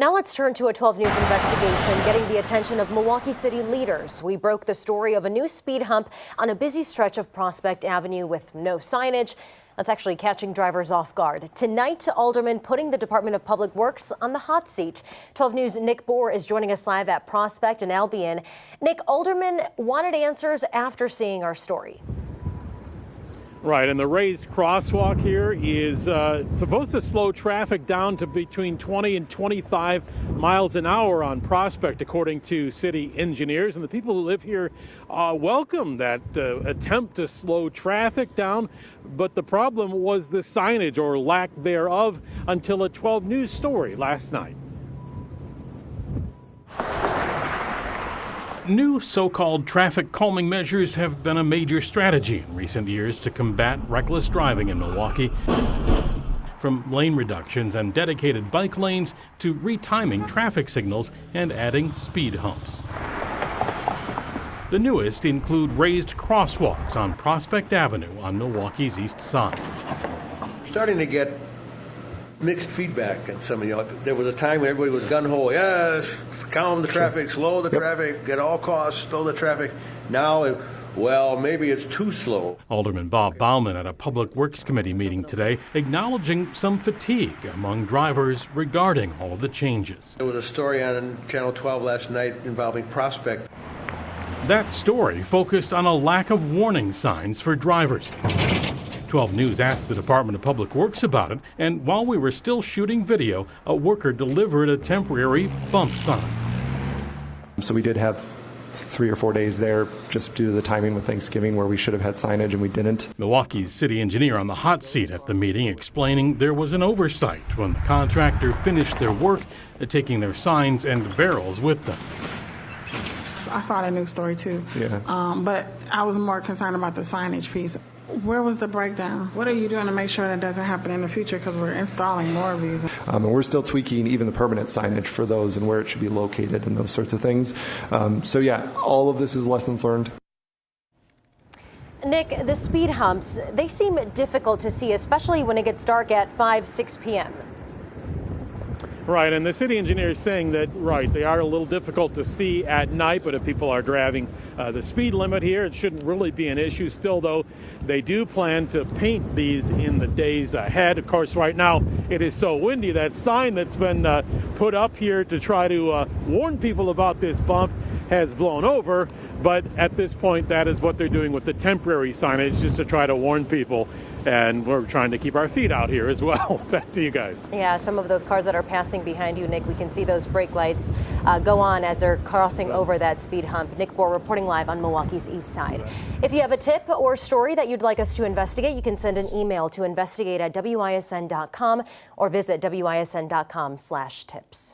Now let's turn to a 12 News investigation getting the attention of Milwaukee City leaders. We broke the story of a new speed hump on a busy stretch of Prospect Avenue with no signage. That's actually catching drivers off guard. Tonight, Alderman putting the Department of Public Works on the hot seat. 12 News' Nick Bohr is joining us live at Prospect and Albion. Nick, Alderman wanted answers after seeing our story. Right, and the raised crosswalk here is supposed to slow traffic down to between 20 and 25 miles an hour on Prospect, according to city engineers. And the people who live here welcome that attempt to slow traffic down. But the problem was the signage, or lack thereof, until a 12 News story last night. New so-called traffic calming measures have been a major strategy in recent years to combat reckless driving in Milwaukee. From lane reductions and dedicated bike lanes to retiming traffic signals and adding speed humps. The newest include raised crosswalks on Prospect Avenue on Milwaukee's east side. Starting to get mixed feedback at some of there was a time when everybody was gun-ho, yes, calm the traffic, slow the traffic, at all costs, slow the traffic. Now, well, maybe it's too slow. Alderman Bob Bauman at a Public Works Committee meeting today, acknowledging some fatigue among drivers regarding all of the changes. There was a story on Channel 12 last night involving Prospect. That story focused on a lack of warning signs for drivers. 12 News asked the Department of Public Works about it, and while we were still shooting video, a worker delivered a temporary bump sign. So we did have 3 or 4 days there just due to the timing with Thanksgiving where we should have had signage and we didn't. Milwaukee's city engineer on the hot seat at the meeting explaining there was an oversight when the contractor finished their work, taking their signs and barrels with them. I saw that news story too, but I was more concerned about the signage piece. Where was the breakdown? What are you doing to make sure that doesn't happen in the future? Because we're installing more of these. And we're still tweaking even the permanent signage for those and where it should be located and those sorts of things. So yeah, all of this is lessons learned. Nick, the speed humps, they seem difficult to see, especially when it gets dark at 6 p.m. Right, and the city engineer is saying that, right, they are a little difficult to see at night, but if people are driving the speed limit here, it shouldn't really be an issue. Still, though, they do plan to paint these in the days ahead. Of course, right now, it is so windy. That sign that's been put up here to try to warn people about this bump has blown over, but at this point, that is what they're doing with the temporary signage, just to try to warn people, and we're trying to keep our feet out here as well. Back to you guys. Yeah, some of those cars that are passing behind you, Nick, we can see those brake lights go on as they're crossing over that speed hump. Nick Bohr reporting live on Milwaukee's east side. If you have a tip or story that you'd like us to investigate, you can send an email to investigate@wisn.com or visit wisn.com/tips.